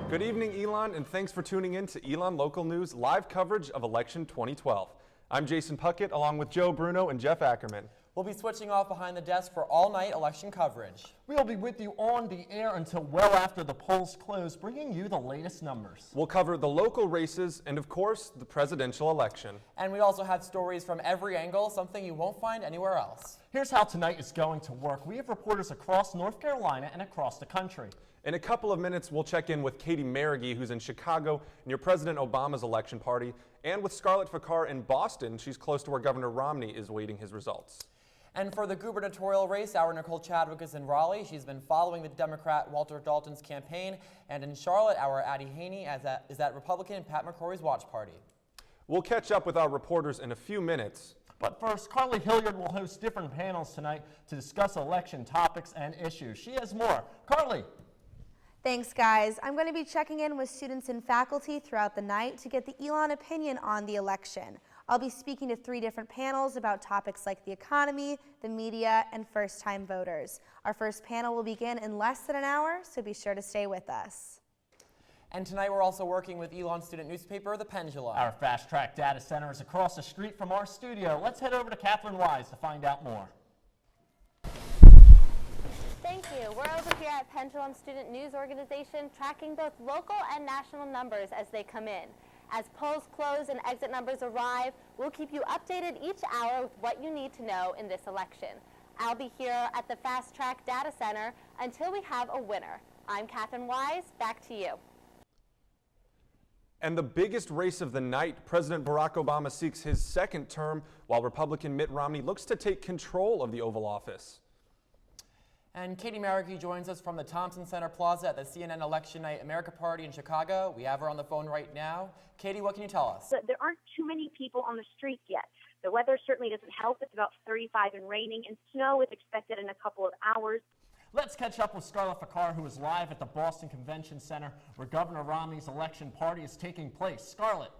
Good evening, Elon, and thanks for tuning in to Elon Local News live coverage of election 2012. I'm Jason Puckett, along with Joe Bruno and Jeff Ackerman. We'll be switching off behind the desk for all-night election coverage. We'll be with you on the air until well after the polls close, bringing you the latest numbers. We'll cover the local races and, of course, the presidential election. And we also have stories from every angle, something you won't find anywhere else. Here's how tonight is going to work. We have reporters across North Carolina and across the country. In a couple of minutes, we'll check in with Katie Maraghi, who's in Chicago, near President Obama's election party, and with Scarlett Fakar in Boston. She's close to where Governor Romney is waiting his results. And for the gubernatorial race, our Nicole Chadwick is in Raleigh. She's been following the Democrat Walter Dalton's campaign. And in Charlotte, our Addie Haney is at Republican Pat McCrory's watch party. We'll catch up with our reporters in a few minutes. But first, Carly Hilliard will host different panels tonight to discuss election topics and issues. She has more. Carly. Thanks, guys. I'm going to be checking in with students and faculty throughout the night to get the Elon opinion on the election. I'll be speaking to 3 different panels about topics like the economy, the media, and first-time voters. Our first panel will begin in less than an hour, so be sure to stay with us. And tonight we're also working with Elon student newspaper, The Pendulum. Our Fast Track Data Center is across the street from our studio. Let's head over to Catherine Wise to find out more. Thank you. We're over here at Pendulum Student News Organization tracking both local and national numbers as they come in. As polls close and exit numbers arrive, we'll keep you updated each hour with what you need to know in this election. I'll be here at the Fast Track Data Center until we have a winner. I'm Catherine Wise. Back to you. And the biggest race of the night, President Barack Obama seeks his second term, while Republican Mitt Romney looks to take control of the Oval Office. And Katie Maraghi joins us from the Thompson Center Plaza at the CNN Election Night America Party in Chicago. We have her on the phone right now. Katie, what can you tell us? There aren't too many people on the streets yet. The weather certainly doesn't help. It's about 35 and raining, and snow is expected in a couple of hours. Let's catch up with Scarlett Fakar, who is live at the Boston Convention Center, where Governor Romney's election party is taking place. Scarlett.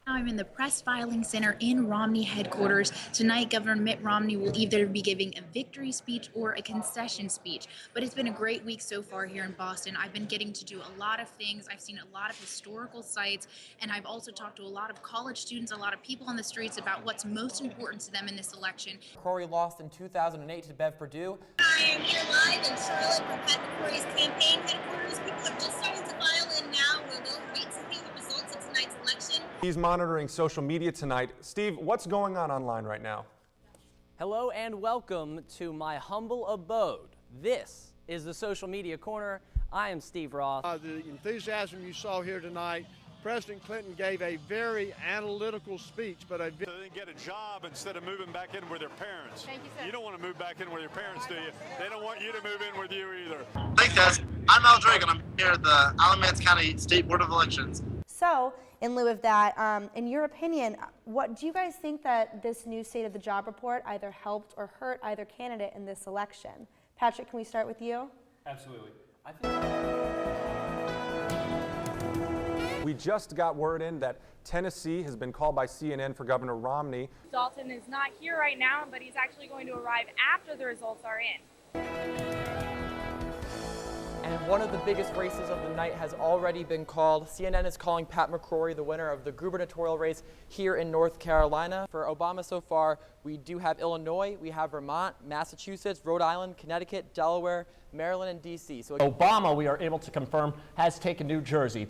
I'm in the Press Filing Center in Romney headquarters. Tonight, Governor Mitt Romney will either be giving a victory speech or a concession speech. But it's been a great week so far here in Boston. I've been getting to do a lot of things. I've seen a lot of historical sites, and I've also talked to a lot of college students, a lot of people on the streets about what's most important to them in this election. McCrory lost in 2008 to Bev Perdue. I am here live in Charlotte for Pat McCrory's campaign headquarters. People have just started to file in now. We'll wait to see the results of tonight's election. He's monitoring social media tonight. Steve, what's going on online right now? Hello and welcome to my humble abode. This is the Social Media Corner. I am Steve Roth. The enthusiasm you saw here tonight, President Clinton gave a very analytical speech, but they didn't get a job instead of moving back in with their parents. Thank you, sir. You don't want to move back in with your parents, do you? They don't want you to move in with you either. Thanks, guys. I'm Al Drake, and I'm here at the Alamance County State Board of Elections. So, in lieu of that, in your opinion, what do you guys think that this new State of the Job report either helped or hurt either candidate in this election? Patrick, can we start with you? Absolutely. We just got word in that Tennessee has been called by CNN for Governor Romney. Dalton is not here right now, but he's actually going to arrive after the results are in. And one of the biggest races of the night has already been called. CNN is calling Pat McCrory the winner of the gubernatorial race here in North Carolina. For Obama so far, we do have Illinois, we have Vermont, Massachusetts, Rhode Island, Connecticut, Delaware, Maryland, and D.C. So Obama, we are able to confirm, has taken New Jersey.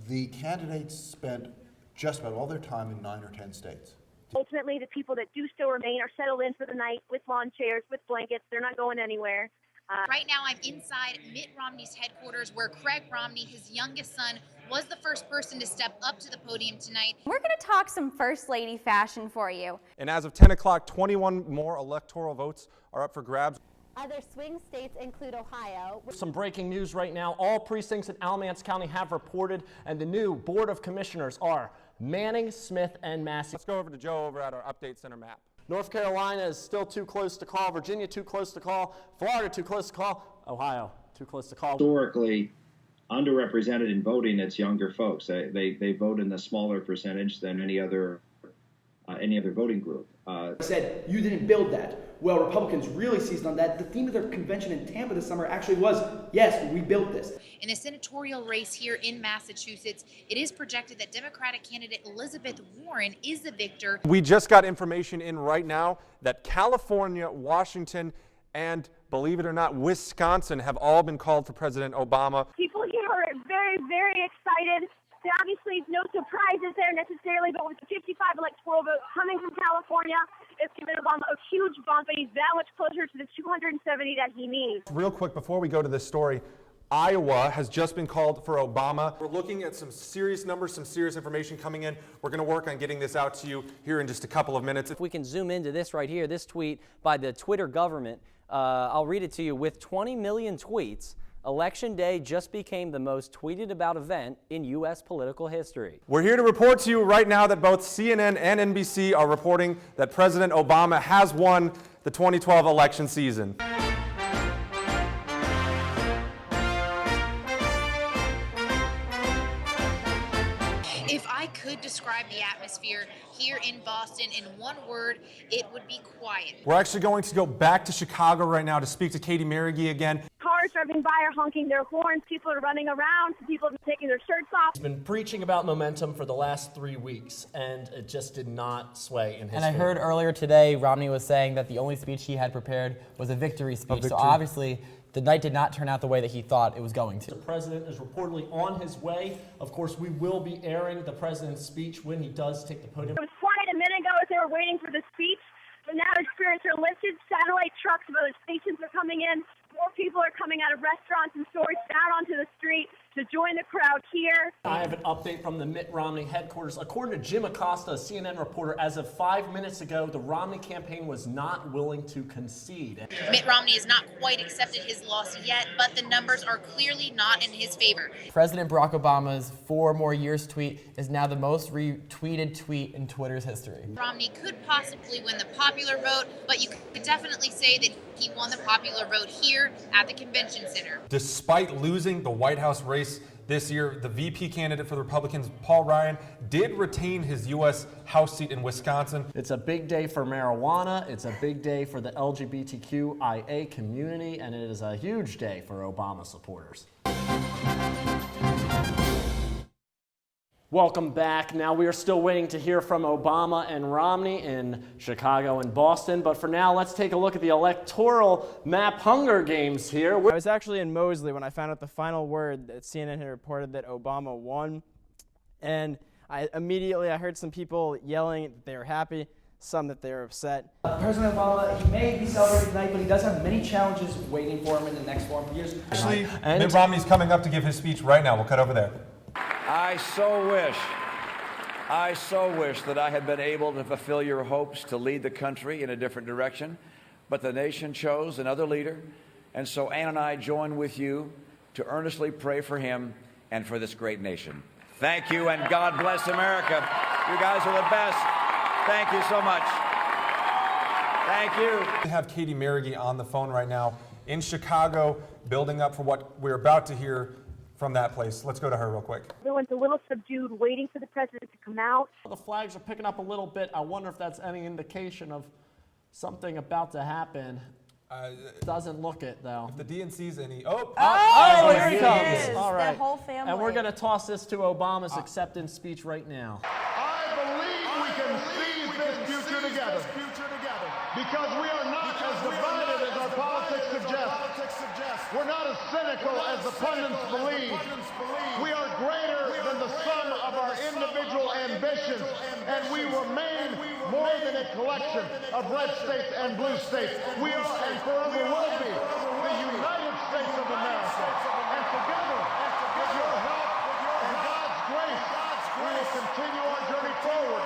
The candidates spent just about all their time in 9 or 10 states. Ultimately, the people that do still remain are settled in for the night with lawn chairs, with blankets. They're not going anywhere. Right now, I'm inside Mitt Romney's headquarters, where Craig Romney, his youngest son, was the first person to step up to the podium tonight. We're going to talk some First Lady fashion for you. And as of 10 o'clock, 21 more electoral votes are up for grabs. Other swing states include Ohio. Some breaking news right now. All precincts in Alamance County have reported, and the new Board of Commissioners are Manning, Smith, and Massey. Let's go over to Joe over at our Update Center map. North Carolina is still too close to call. Virginia too close to call. Florida too close to call. Ohio too close to call. Historically, underrepresented in voting, it's younger folks. They vote in a smaller percentage than any other voting group. Said you didn't build that. Well, Republicans really seized on that. The theme of their convention in Tampa this summer actually was, yes, we built this. In the senatorial race here in Massachusetts, it is projected that Democratic candidate Elizabeth Warren is the victor. We just got information in right now that California, Washington, and believe it or not, Wisconsin have all been called for President Obama. People here are very, very excited. There obviously is no surprises there necessarily, but with the 55 electoral vote coming from California, it's given Obama a huge bump, and he's that much closer to the 270 that he needs. Real quick, before we go to this story, Iowa has just been called for Obama. We're looking at some serious numbers, some serious information coming in. We're going to work on getting this out to you here in just a couple of minutes. If we can zoom into this right here, this tweet by the Twitter government, I'll read it to you. With 20 million tweets, Election Day just became the most tweeted about event in U.S. political history. We're here to report to you right now that both CNN and NBC are reporting that President Obama has won the 2012 election season. If I could describe the atmosphere here in Boston in one word, it would be quiet. We're actually going to go back to Chicago right now to speak to Katie Marrigy again. Cars driving by are honking their horns. People are running around. People have been taking their shirts off. He's been preaching about momentum for the last 3 weeks, and it just did not sway in his And I favor. heard earlier today, Romney was saying that the only speech he had prepared was a victory speech. So obviously, the night did not turn out the way that he thought it was going to. The president is reportedly on his way. Of course, we will be airing the president's speech when he does take the podium. It was quiet a minute ago as they were waiting for the speech, but now the spirits are lifted. Satellite trucks of other stations are coming in. More people are coming out of restaurants and stores down onto the street to join the crowd here. I have an update from the Mitt Romney headquarters. According to Jim Acosta, a CNN reporter, as of 5 minutes ago, the Romney campaign was not willing to concede. Mitt Romney has not quite accepted his loss yet, but the numbers are clearly not in his favor. President Barack Obama's 4 more years tweet is now the most retweeted tweet in Twitter's history. Romney could possibly win the popular vote, but you could definitely say that he won the popular vote here at the convention center. Despite losing the White House race this year, the VP candidate for the Republicans, Paul Ryan, did retain his U.S. House seat in Wisconsin. It's a big day for marijuana. It's a big day for the LGBTQIA community, and it is a huge day for Obama supporters. Welcome back. Now we are still waiting to hear from Obama and Romney in Chicago and Boston, but for now, let's take a look at the electoral map Hunger Games here. I was actually in Moseley when I found out the final word that CNN had reported that Obama won, and I heard some people yelling that they were happy, some that they were upset. President Obama, he may be celebrating tonight, but he does have many challenges waiting for him in the next 4 years. Actually, Mitt Romney's coming up to give his speech right now. We'll cut over there. I so wish that I had been able to fulfill your hopes to lead the country in a different direction, but the nation chose another leader, and so Ann and I join with you to earnestly pray for him and for this great nation. Thank you, and God bless America. You guys are the best. Thank you so much. Thank you. We have Katie Marrigy on the phone right now in Chicago, building up for what we're about to hear from that place. Let's go to her real quick. Everyone's a little subdued, waiting for the president to come out. The flags are picking up a little bit. I wonder if that's any indication of something about to happen. Doesn't look it, though. If the DNC's any... Here he comes. is. All right. The whole family. And we're going to toss this to Obama's acceptance speech right now. I believe we can seize this future together because we are not as divided as our politics suggest. We're not as cynical as the pundits believe. We are greater than the sum of our individual ambitions, and we remain more than a collection of red states and blue states. We are and forever will be the United States of America. And together, with your help and God's grace, we will continue our journey forward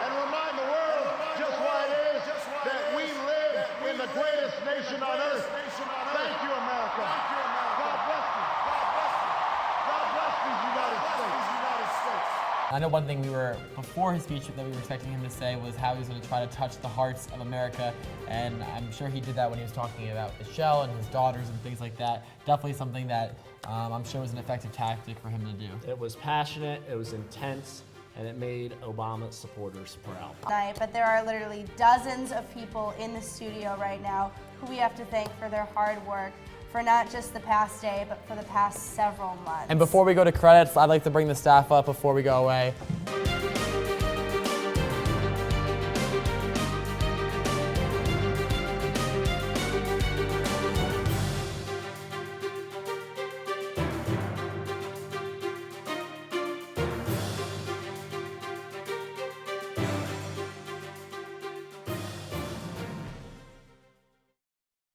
and remind the world just why it is that we live in the greatest nation on earth. Thank you, America. God bless you. God bless these United States. I know one thing before his speech that we were expecting him to say was how he was going to try to touch the hearts of America, and I'm sure he did that when he was talking about Michelle and his daughters and things like that. Definitely something that I'm sure was an effective tactic for him to do. It was passionate, it was intense, and it made Obama supporters proud. But there are literally dozens of people in the studio right now who we have to thank for their hard work for not just the past day, but for the past several months. And before we go to credits, I'd like to bring the staff up before we go away.